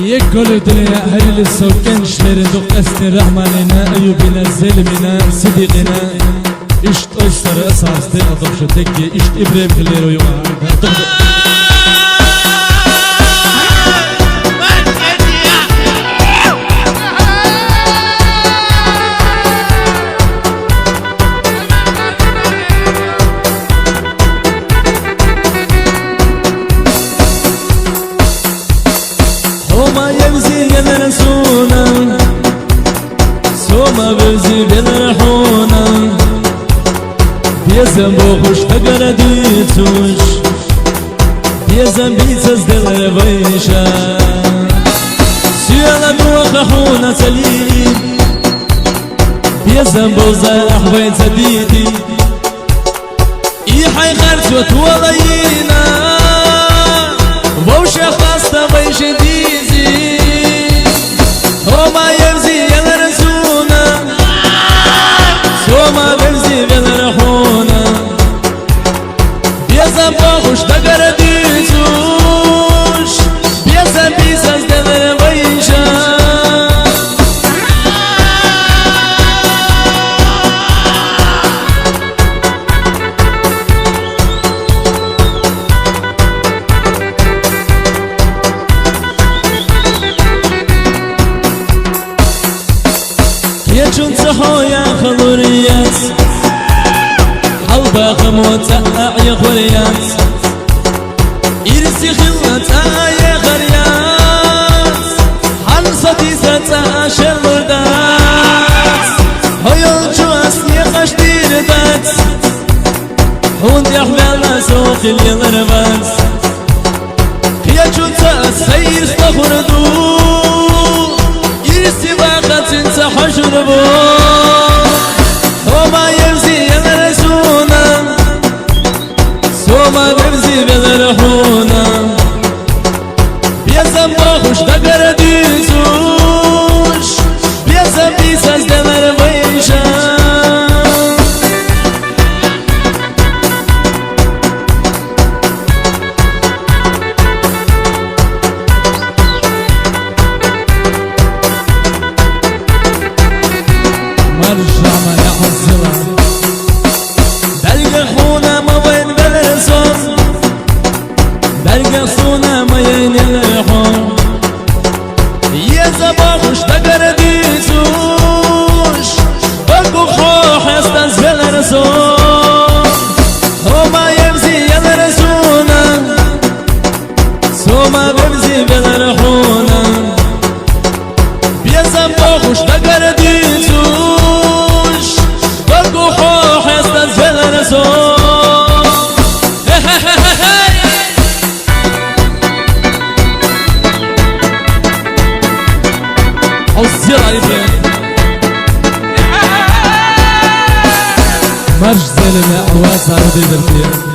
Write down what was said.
يقول دنيا هل السوكن شلرين دوق أسن رحماننا أيوبنا زلمنا صديقنا إشت أسر أساس دي أضبش تكي إشت إبراهيم خليرو يوم Soma yemzi gelir suna, soma bezi gelir huna. Diyezem boğuş tegara dituş, diyezem bitsez gelir bayşa. Suyala duaqa huna tali, diyezem boza ahvay tadidi. İhay kharç ve tuvalayina, boş yakhasta bayşa dizi. Soma yemzi gelir suna, soma bezi gelir huna. Diyezem boğuş tegara dituş, diyezem bitsez gelir bayşa. يجون صحويا خلوريات حلبا خموت أعيا خوريات إرسي خلت أعيا خريات حنصتي ستا شلردات هيون جواس يخش ديردات هون يحملنا سوق اليلربات يجون تأسير استخردو إرسي باقت انت حجر بو وما يمزي يلر سونا سوما بمزي بلر حونا بيزم باخوش دقر ديزوش بيزم بيساز دلر بيشا مرجع ما يحزلا بلقى خونا ما وين بلرسون بلقى خونا ما ينلحون يا زباخوش تقر ديسوش بقو خوح يستنس بلرسون هما يمزي يلرسونا سوما بمزي بلرحونا يا زباخوش تقر ديسوش مرج زلمة عواز عرضي بالفير